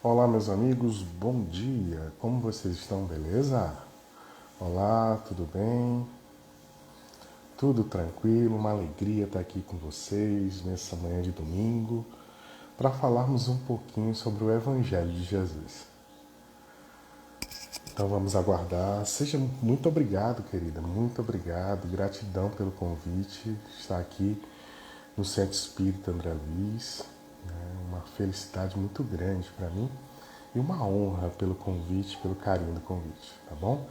Olá, meus amigos, bom dia. Como vocês estão, beleza? Olá, tudo bem? Tudo tranquilo, uma alegria estar aqui com vocês nessa manhã de domingo para falarmos um pouquinho sobre o Evangelho de Jesus. Então vamos aguardar. Seja muito obrigado, querida, muito obrigado. Gratidão pelo convite. Estar aqui no Centro Espírita André Luiz. Uma felicidade muito grande para mim e uma honra pelo convite, pelo carinho do convite, tá bom?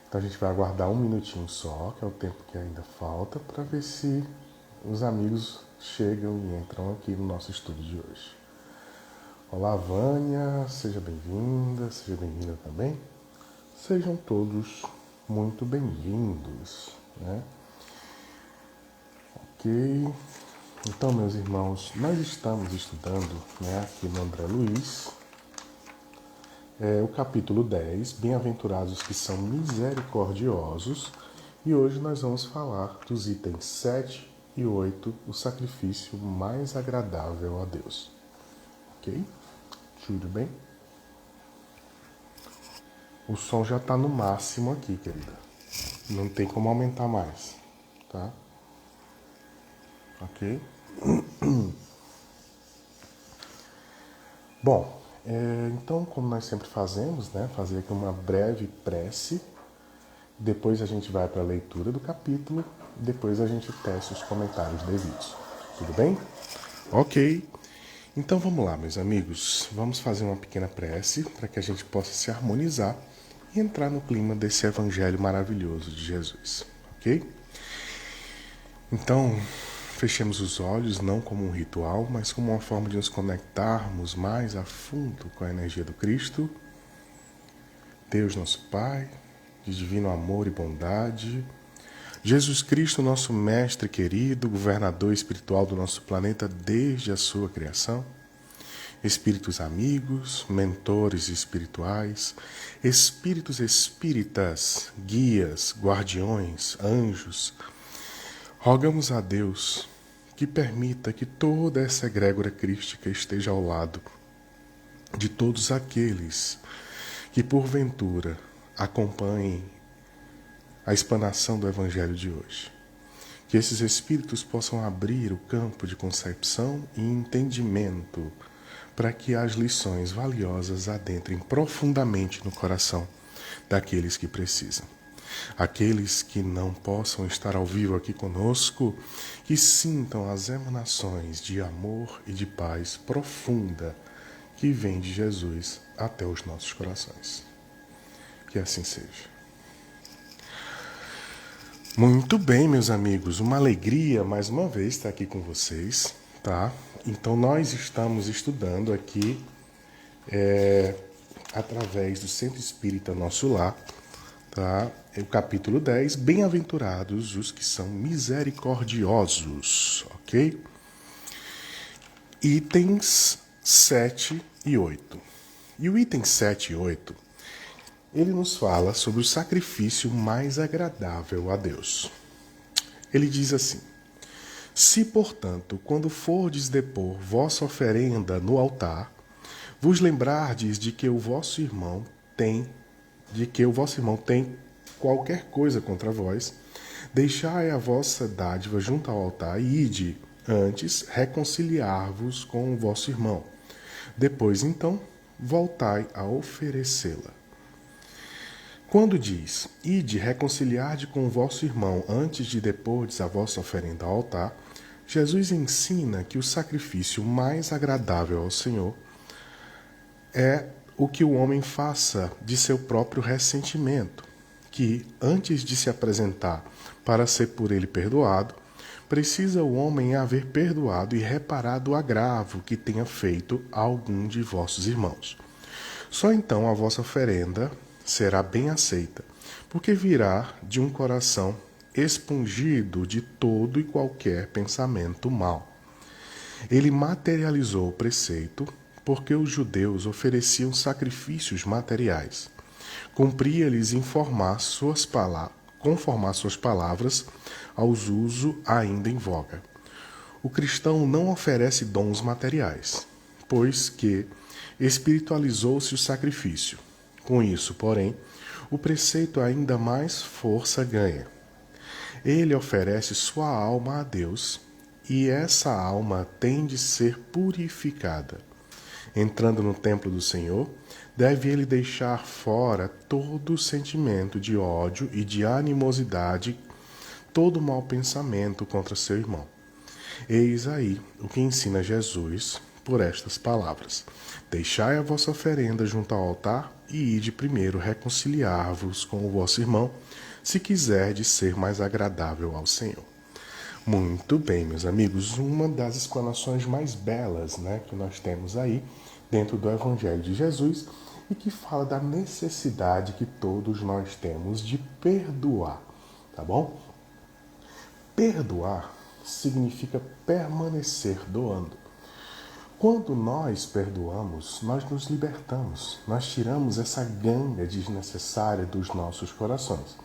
Então a gente vai aguardar um minutinho só, que é o tempo que ainda falta, para ver se os amigos chegam e entram aqui no nosso estudo de hoje. Olá, Vânia, seja bem-vinda também. Sejam todos muito bem-vindos, né? Ok. Então, meus irmãos, nós estamos estudando, aqui no André Luiz, o capítulo 10, Bem-aventurados os que são misericordiosos, e hoje nós vamos falar dos itens 7 e 8, o sacrifício mais agradável a Deus. Ok? Tudo bem? O som já está no máximo aqui, querida. Não tem como aumentar mais, tá? Ok? Bom, então, como nós sempre fazemos, fazer aqui uma breve prece, depois a gente vai para a leitura do capítulo, depois a gente testa os comentários devidos. Tudo bem? Ok. Então vamos lá, meus amigos. Vamos fazer uma pequena prece para que a gente possa se harmonizar e entrar no clima desse evangelho maravilhoso de Jesus. Ok? Então, fechemos os olhos não como um ritual, mas como uma forma de nos conectarmos mais a fundo com a energia do Cristo, Deus nosso Pai, de divino amor e bondade, Jesus Cristo, nosso Mestre querido, governador espiritual do nosso planeta desde a sua criação, espíritos amigos, mentores espirituais, espíritos espíritas, guias, guardiões, anjos, rogamos a Deus que permita que toda essa egrégora crística esteja ao lado de todos aqueles que, porventura, acompanhem a explanação do Evangelho de hoje. Que esses espíritos possam abrir o campo de concepção e entendimento para que as lições valiosas adentrem profundamente no coração daqueles que precisam. Aqueles que não possam estar ao vivo aqui conosco, que sintam as emanações de amor e de paz profunda que vem de Jesus até os nossos corações. Que assim seja. Muito bem, meus amigos, uma alegria mais uma vez estar aqui com vocês, tá? Então nós estamos estudando aqui através do Centro Espírita Nosso Lar, tá? O capítulo 10, Bem-aventurados os que são misericordiosos, ok? Itens 7 e 8. E o item 7 e 8, ele nos fala sobre o sacrifício mais agradável a Deus. Ele diz assim: se, portanto, quando fordes depor vossa oferenda no altar, vos lembrardes de que o vosso irmão tem qualquer coisa contra vós, deixai a vossa dádiva junto ao altar e ide, antes, reconciliar-vos com o vosso irmão. Depois, então, voltai a oferecê-la. Quando diz, ide reconciliar-de com o vosso irmão antes de depordes a vossa oferenda ao altar, Jesus ensina que o sacrifício mais agradável ao Senhor é o que o homem faça de seu próprio ressentimento, que, antes de se apresentar para ser por ele perdoado, precisa o homem haver perdoado e reparado o agravo que tenha feito a algum de vossos irmãos. Só então a vossa oferenda será bem aceita, porque virá de um coração expungido de todo e qualquer pensamento mau. Ele materializou o preceito porque os judeus ofereciam sacrifícios materiais. Cumpria-lhes conformar suas palavras aos usos ainda em voga. O cristão não oferece dons materiais, pois que espiritualizou-se o sacrifício. Com isso, porém, o preceito ainda mais força ganha. Ele oferece sua alma a Deus, e essa alma tem de ser purificada. Entrando no templo do Senhor, deve ele deixar fora todo sentimento de ódio e de animosidade, todo mau pensamento contra seu irmão. Eis aí o que ensina Jesus por estas palavras: deixai a vossa oferenda junto ao altar e ide primeiro reconciliar-vos com o vosso irmão, se quiserdes ser mais agradável ao Senhor. Muito bem, meus amigos, uma das explanações mais belas, que nós temos aí dentro do Evangelho de Jesus e que fala da necessidade que todos nós temos de perdoar, tá bom? Perdoar significa permanecer doando. Quando nós perdoamos, nós nos libertamos, nós tiramos essa ganga desnecessária dos nossos corações.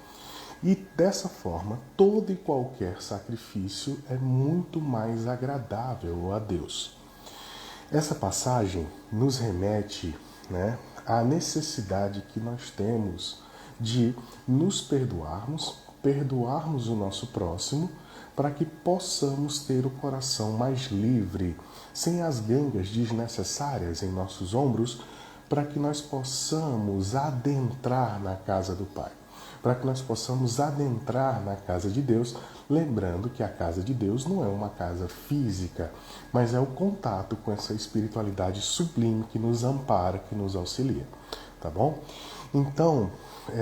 E dessa forma, todo e qualquer sacrifício é muito mais agradável a Deus. Essa passagem nos remete à necessidade que nós temos de nos perdoarmos o nosso próximo, para que possamos ter o coração mais livre, sem as gangas desnecessárias em nossos ombros, para que nós possamos adentrar na casa do Pai, para que nós possamos adentrar na casa de Deus, lembrando que a casa de Deus não é uma casa física, mas é o contato com essa espiritualidade sublime que nos ampara, que nos auxilia, tá bom? Então,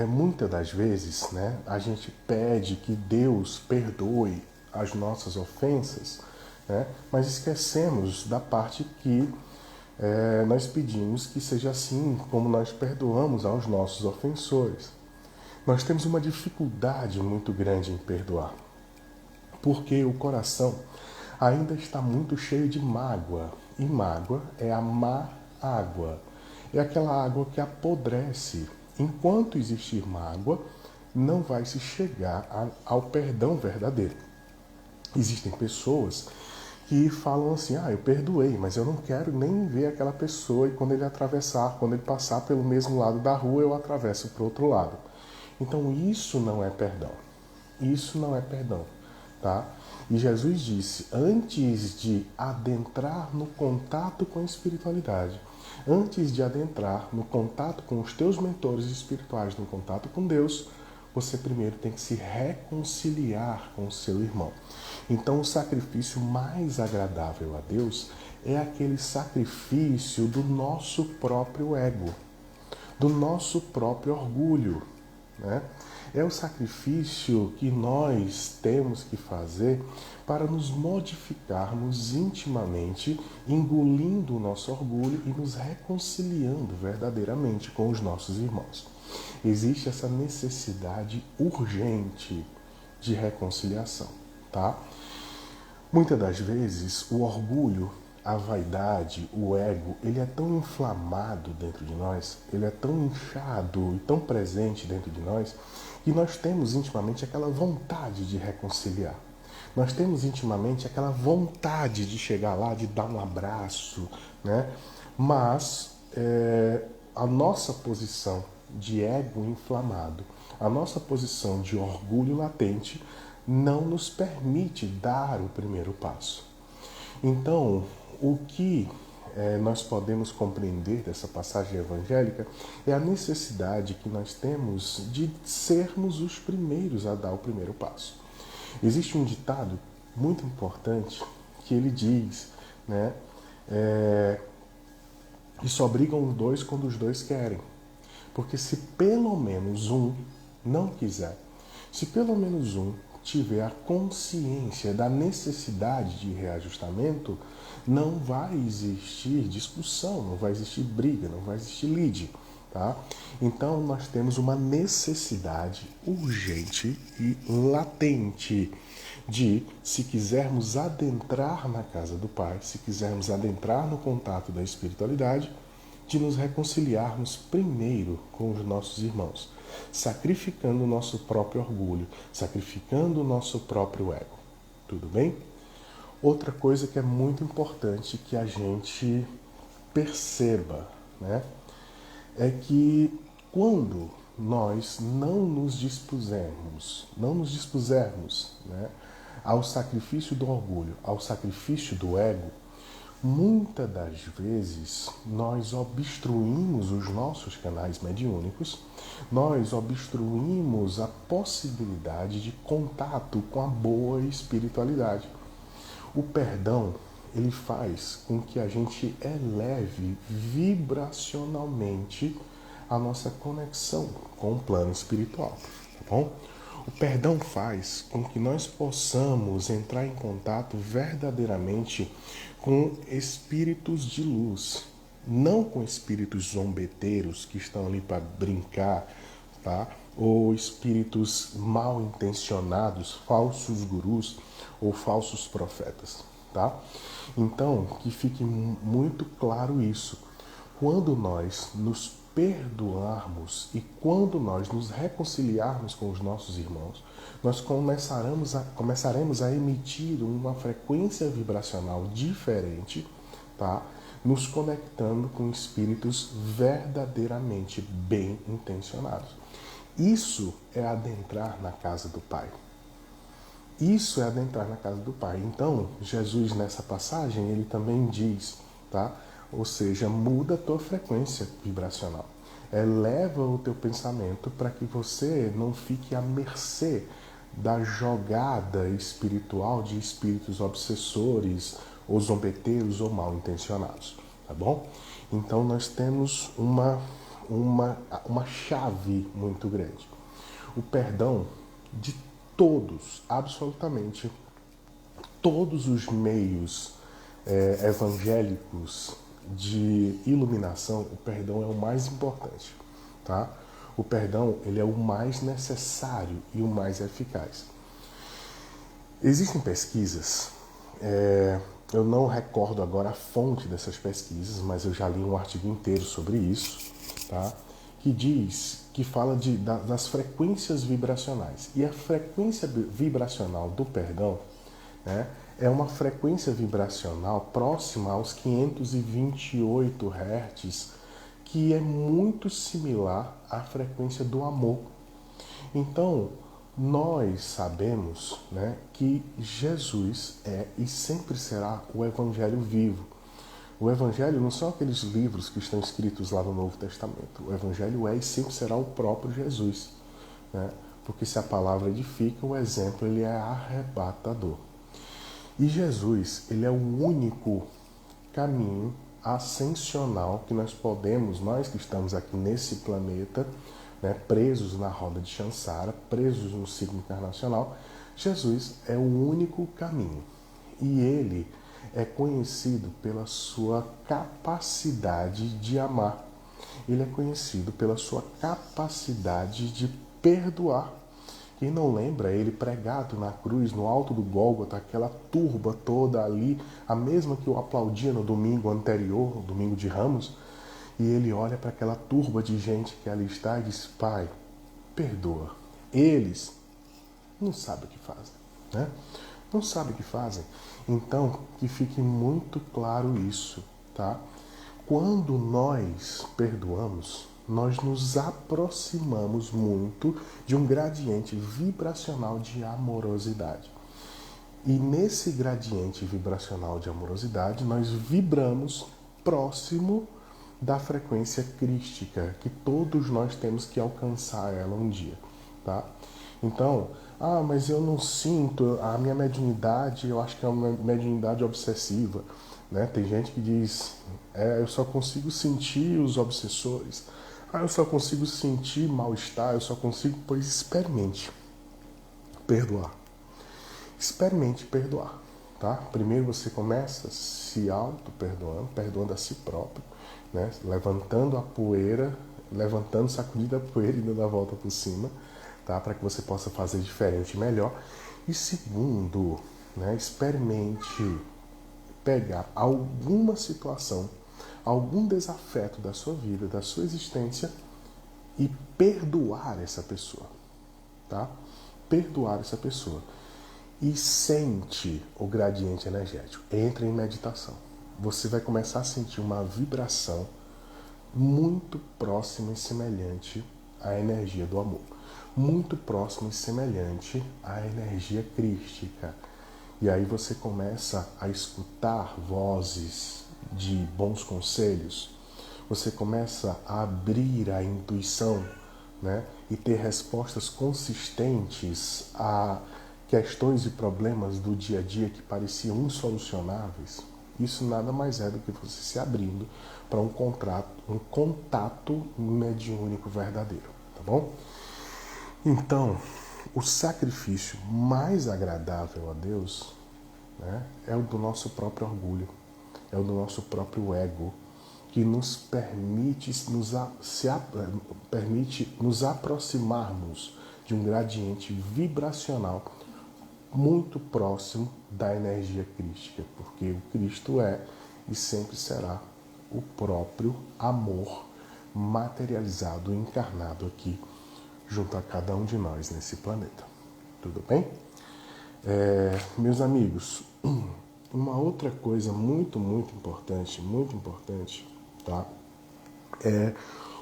muitas das vezes, a gente pede que Deus perdoe as nossas ofensas, mas esquecemos da parte que nós pedimos que seja assim como nós perdoamos aos nossos ofensores. Nós temos uma dificuldade muito grande em perdoar, porque o coração ainda está muito cheio de mágoa, e mágoa é a má água, é aquela água que apodrece. Enquanto existir mágoa, não vai se chegar ao perdão verdadeiro. Existem pessoas que falam assim: eu perdoei, mas eu não quero nem ver aquela pessoa, e quando ele passar pelo mesmo lado da rua, eu atravesso para o outro lado. Então isso não é perdão. Isso não é perdão, tá? E Jesus disse, antes de adentrar no contato com a espiritualidade, antes de adentrar no contato com os teus mentores espirituais, no contato com Deus, você primeiro tem que se reconciliar com o seu irmão. Então, o sacrifício mais agradável a Deus é aquele sacrifício do nosso próprio ego, do nosso próprio orgulho, É o sacrifício que nós temos que fazer para nos modificarmos intimamente, engolindo o nosso orgulho e nos reconciliando verdadeiramente com os nossos irmãos. Existe essa necessidade urgente de reconciliação, tá? Muitas das vezes o orgulho, a vaidade, o ego, ele é tão inflamado dentro de nós, ele é tão inchado e tão presente dentro de nós, que nós temos intimamente aquela vontade de reconciliar. Nós temos intimamente aquela vontade de chegar lá, de dar um abraço, Mas a nossa posição de ego inflamado, a nossa posição de orgulho latente, não nos permite dar o primeiro passo. Então, o que nós podemos compreender dessa passagem evangélica é a necessidade que nós temos de sermos os primeiros a dar o primeiro passo. Existe um ditado muito importante que ele diz, que só brigam os dois quando os dois querem. Porque se pelo menos um não quiser, se pelo menos um tiver a consciência da necessidade de reajustamento, não vai existir discussão, não vai existir briga, não vai existir lide, tá? Então nós temos uma necessidade urgente e latente de, se quisermos adentrar na casa do Pai, se quisermos adentrar no contato da espiritualidade, de nos reconciliarmos primeiro com os nossos irmãos, sacrificando o nosso próprio orgulho, sacrificando o nosso próprio ego. Tudo bem? Outra coisa que é muito importante que a gente perceba, né, é que quando nós não nos dispusermos, né, ao sacrifício do orgulho, ao sacrifício do ego, muitas das vezes nós obstruímos os nossos canais mediúnicos, nós obstruímos a possibilidade de contato com a boa espiritualidade. O perdão, ele faz com que a gente eleve vibracionalmente a nossa conexão com o plano espiritual, tá bom? O perdão faz com que nós possamos entrar em contato verdadeiramente com espíritos de luz, não com espíritos zombeteiros que estão ali para brincar, tá? Ou espíritos mal intencionados, falsos gurus ou falsos profetas, tá? Então, que fique muito claro isso. Quando nós nos perdoarmos e quando nós nos reconciliarmos com os nossos irmãos, nós começaremos a emitir uma frequência vibracional diferente, tá? Nos conectando com espíritos verdadeiramente bem intencionados. Isso é adentrar na casa do Pai. Isso é adentrar na casa do Pai. Então, Jesus nessa passagem, ele também diz, tá? Ou seja, muda a tua frequência vibracional. Eleva o teu pensamento para que você não fique à mercê da jogada espiritual de espíritos obsessores, ou zombeteiros, ou mal intencionados, tá bom? Então nós temos uma chave muito grande. O perdão de todos, absolutamente todos os meios evangélicos de iluminação, o perdão é o mais importante, tá? O perdão, ele é o mais necessário e o mais eficaz. Existem pesquisas, eu não recordo agora a fonte dessas pesquisas, mas eu já li um artigo inteiro sobre isso, tá? Que fala das frequências vibracionais. E a frequência vibracional do perdão, né, é uma frequência vibracional próxima aos 528 Hz, que é muito similar à frequência do amor. Então, nós sabemos, né, que Jesus é e sempre será o Evangelho vivo. O Evangelho não são aqueles livros que estão escritos lá no Novo Testamento. O Evangelho é e sempre será o próprio Jesus, né? Porque se a palavra edifica, o exemplo ele é arrebatador. E Jesus, ele é o único caminho ascensional que nós que estamos aqui nesse planeta, né, presos na roda de Sansara, presos no ciclo encarnacional, Jesus é o único caminho. E ele é conhecido pela sua capacidade de amar. Ele é conhecido pela sua capacidade de perdoar. Quem não lembra ele pregado na cruz, no alto do Gólgota, aquela turba toda ali, a mesma que o aplaudia no domingo anterior, no domingo de Ramos, e ele olha para aquela turba de gente que ali está e diz: Pai, perdoa. Eles não sabem o que fazem, né? Não sabem o que fazem. Então, que fique muito claro isso, tá? Quando nós perdoamos, nós nos aproximamos muito de um gradiente vibracional de amorosidade. E nesse gradiente vibracional de amorosidade, nós vibramos próximo da frequência crística, que todos nós temos que alcançar ela um dia, tá? Então, mas eu não sinto, a minha mediunidade, eu acho que é uma mediunidade obsessiva, né? Tem gente que diz, eu só consigo sentir os obsessores, eu só consigo sentir mal-estar, eu só consigo, pois experimente perdoar. Experimente perdoar, tá? Primeiro você começa se auto-perdoando, perdoando a si próprio, né? Levantando a poeira, sacudindo a poeira e dando a volta por cima, tá? Para que você possa fazer diferente e melhor. E segundo, né, experimente pegar alguma situação, algum desafeto da sua vida, da sua existência e perdoar essa pessoa, tá? Perdoar essa pessoa. E sente o gradiente energético. Entra em meditação. Você vai começar a sentir uma vibração muito próxima e semelhante à energia do amor. Muito próxima e semelhante à energia crística. E aí você começa a escutar vozes de bons conselhos. Você começa a abrir a intuição, né? E ter respostas consistentes a questões e problemas do dia a dia que pareciam insolucionáveis. Isso nada mais é do que você se abrindo para um contato mediúnico verdadeiro, tá bom? Então, o sacrifício mais agradável a Deus, né, é o do nosso próprio orgulho, é o do nosso próprio ego, que nos permite nos aproximarmos de um gradiente vibracional muito próximo da energia crística, porque o Cristo é e sempre será o próprio amor materializado e encarnado aqui junto a cada um de nós nesse planeta. Tudo bem? Meus amigos, uma outra coisa muito importante, tá? É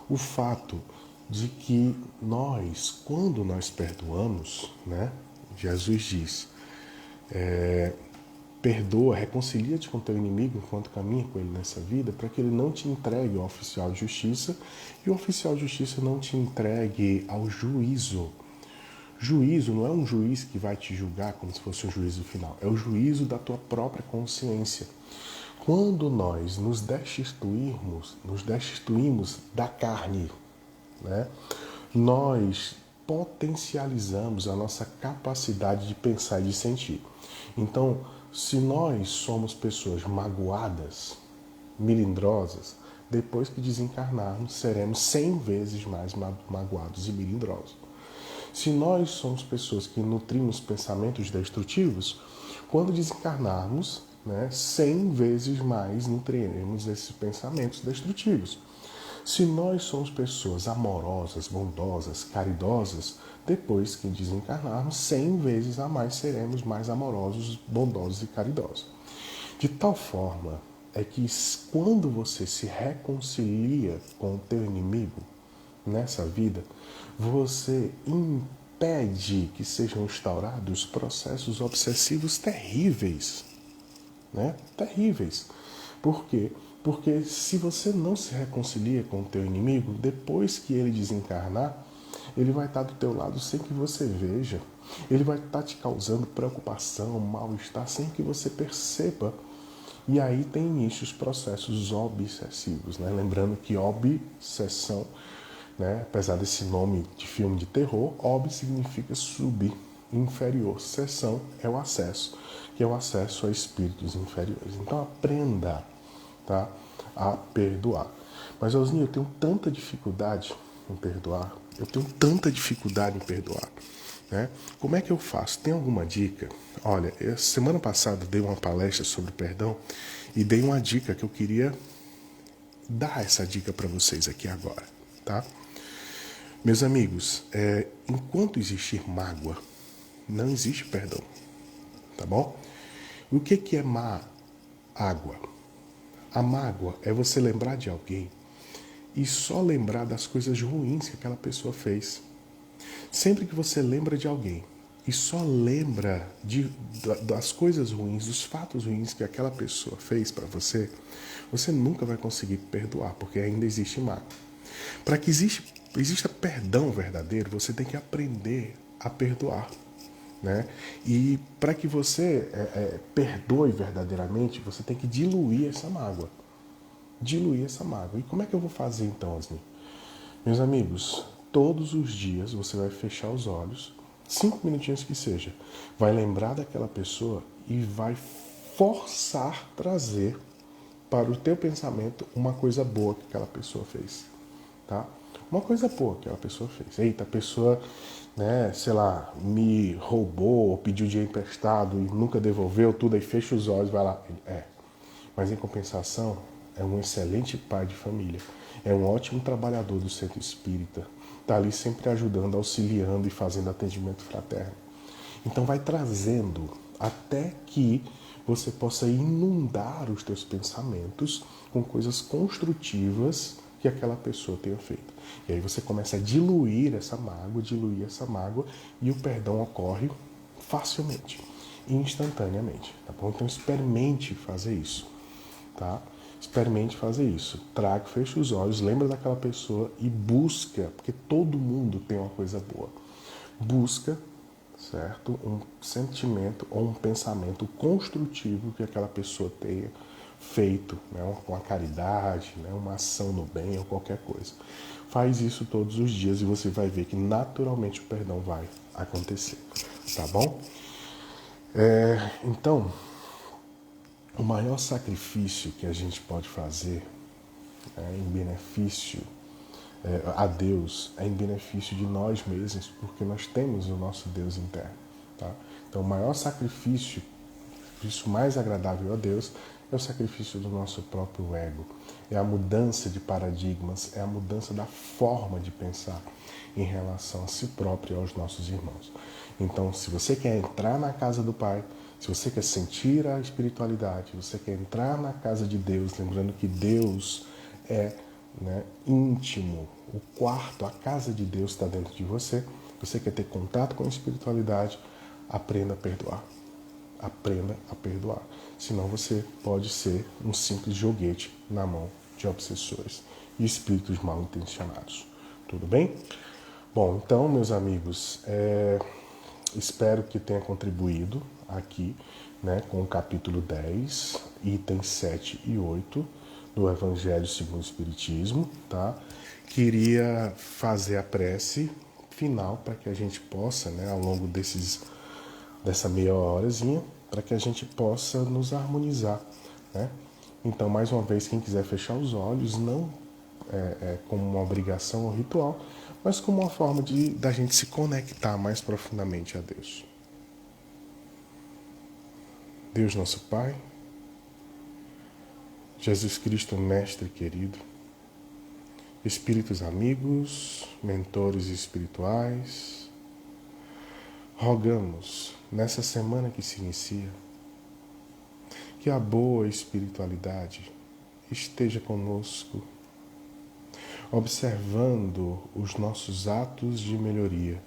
o fato de que nós, quando nós perdoamos, né? Jesus diz, perdoa, reconcilia-te com teu inimigo enquanto caminha com ele nessa vida, para que ele não te entregue ao oficial de justiça e o oficial de justiça não te entregue ao juízo. Juízo não é um juiz que vai te julgar como se fosse um juízo final, é o juízo da tua própria consciência. Quando nós nos destituímos da carne, né, nós potencializamos a nossa capacidade de pensar e de sentir. Então, se nós somos pessoas magoadas, melindrosas, depois que desencarnarmos, seremos 100 vezes mais magoados e melindrosos. Se nós somos pessoas que nutrimos pensamentos destrutivos, quando desencarnarmos, né, 100 vezes mais nutriremos esses pensamentos destrutivos. Se nós somos pessoas amorosas, bondosas, caridosas, depois que desencarnarmos, 100 vezes a mais seremos mais amorosos, bondosos e caridosos. De tal forma é que quando você se reconcilia com o teu inimigo nessa vida, você impede que sejam instaurados processos obsessivos terríveis, né? Terríveis. Por quê? Porque se você não se reconcilia com o teu inimigo, depois que ele desencarnar, ele vai estar do teu lado sem que você veja. Ele vai estar te causando preocupação, mal-estar, sem que você perceba. E aí tem início os processos obsessivos, né? Lembrando que obsessão, né, apesar desse nome de filme de terror, ob significa subir, inferior. Sessão é o acesso, que é o acesso a espíritos inferiores. Então aprenda, tá, a perdoar. Mas, Osninho, eu tenho tanta dificuldade em perdoar, né? Como é que eu faço? Tem alguma dica? Olha, semana passada dei uma palestra sobre perdão e dei uma dica que eu queria dar essa dica para vocês aqui agora, tá? Meus amigos, enquanto existir mágoa, não existe perdão, tá bom? O que é má água? A mágoa é você lembrar de alguém e só lembrar das coisas ruins que aquela pessoa fez. Sempre que você lembra de alguém e só lembra das coisas ruins, dos fatos ruins que aquela pessoa fez para você, você nunca vai conseguir perdoar, porque ainda existe mágoa. Para que exista perdão verdadeiro, você tem que aprender a perdoar, né? E para que você perdoe verdadeiramente, você tem que diluir essa mágoa. E como é que eu vou fazer então, Osni? Meus amigos, todos os dias você vai fechar os olhos, 5 minutinhos que seja, vai lembrar daquela pessoa e vai forçar trazer para o teu pensamento uma coisa boa que aquela pessoa fez, tá? Uma coisa boa que a pessoa fez. Eita, a pessoa, né, sei lá, me roubou ou pediu dinheiro emprestado e nunca devolveu tudo, aí fecha os olhos e vai lá. Mas em compensação, é um excelente pai de família. É um ótimo trabalhador do centro espírita. Está ali sempre ajudando, auxiliando e fazendo atendimento fraterno. Então vai trazendo até que você possa inundar os teus pensamentos com coisas construtivas que aquela pessoa tenha feito. E aí você começa a diluir essa mágoa, e o perdão ocorre facilmente, instantaneamente, tá bom? Então experimente fazer isso, tá? Experimente fazer isso. Traga, fecha os olhos, lembra daquela pessoa e busca, porque todo mundo tem uma coisa boa. Busca, certo? Um sentimento ou um pensamento construtivo que aquela pessoa tenha feito, né? Uma caridade, né? Uma ação no bem ou qualquer coisa. Faz isso todos os dias e você vai ver que naturalmente o perdão vai acontecer, tá bom? Então, o maior sacrifício que a gente pode fazer em benefício a Deus é em benefício de nós mesmos, porque nós temos o nosso Deus interno. Tá? Então, o maior sacrifício, o mais agradável a Deus, é o sacrifício do nosso próprio ego. É a mudança de paradigmas, é a mudança da forma de pensar em relação a si próprio e aos nossos irmãos. Então, se você quer entrar na casa do Pai, se você quer sentir a espiritualidade, se você quer entrar na casa de Deus, lembrando que Deus é, né, íntimo, o quarto, a casa de Deus está dentro de você. Você quer ter contato com a espiritualidade, aprenda a perdoar. Aprenda a perdoar. Senão você pode ser um simples joguete na mão de obsessores e espíritos mal intencionados. Tudo bem? Bom, então, meus amigos, espero que tenha contribuído aqui, né, com o capítulo 10, itens 7 e 8 do Evangelho segundo o Espiritismo, tá? Queria fazer a prece final para que a gente possa, né, ao longo dessa meia horazinha, para que a gente possa nos harmonizar, né? Então, mais uma vez, quem quiser fechar os olhos, não como uma obrigação ou ritual, mas como uma forma da gente se conectar mais profundamente a Deus. Deus nosso Pai, Jesus Cristo Mestre querido, Espíritos amigos, mentores espirituais, rogamos nessa semana que se inicia que a boa espiritualidade esteja conosco, observando os nossos atos de melhoria,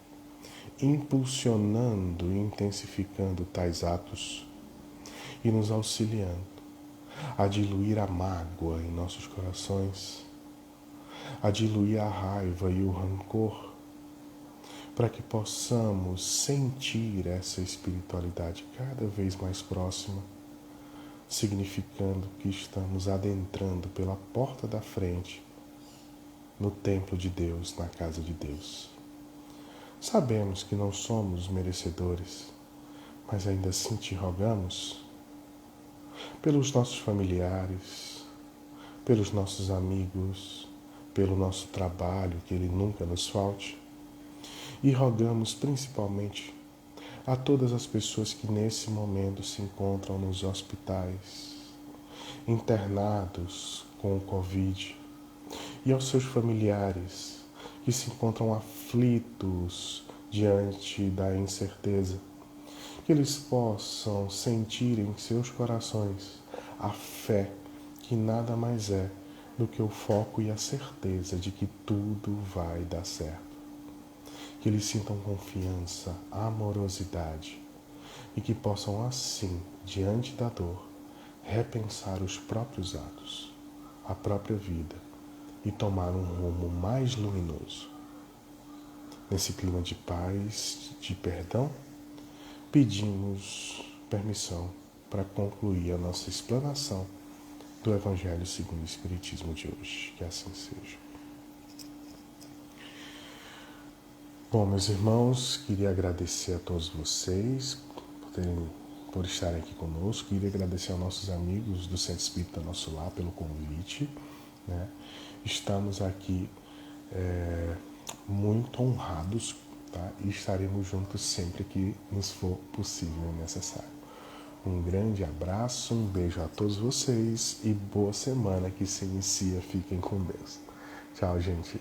impulsionando e intensificando tais atos e nos auxiliando a diluir a mágoa em nossos corações, a diluir a raiva e o rancor, para que possamos sentir essa espiritualidade cada vez mais próxima, significando que estamos adentrando pela porta da frente no templo de Deus, na casa de Deus. Sabemos que não somos merecedores, mas ainda assim te rogamos pelos nossos familiares, pelos nossos amigos, pelo nosso trabalho, que ele nunca nos falte. E rogamos principalmente a todas as pessoas que nesse momento se encontram nos hospitais, internados com o Covid, e aos seus familiares que se encontram aflitos diante da incerteza, que eles possam sentir em seus corações a fé que nada mais é do que o foco e a certeza de que tudo vai dar certo. Que eles sintam confiança, amorosidade e que possam assim, diante da dor, repensar os próprios atos, a própria vida e tomar um rumo mais luminoso. Nesse clima de paz, de perdão, pedimos permissão para concluir a nossa explanação do Evangelho segundo o Espiritismo de hoje. Que assim seja. Bom, meus irmãos, queria agradecer a todos vocês por estarem aqui conosco. Queria agradecer aos nossos amigos do Centro Espírita Nosso Lar pelo convite, né? Estamos aqui muito honrados, tá? E estaremos juntos sempre que nos for possível e necessário. Um grande abraço, um beijo a todos vocês e boa semana que se inicia. Fiquem com Deus. Tchau, gente.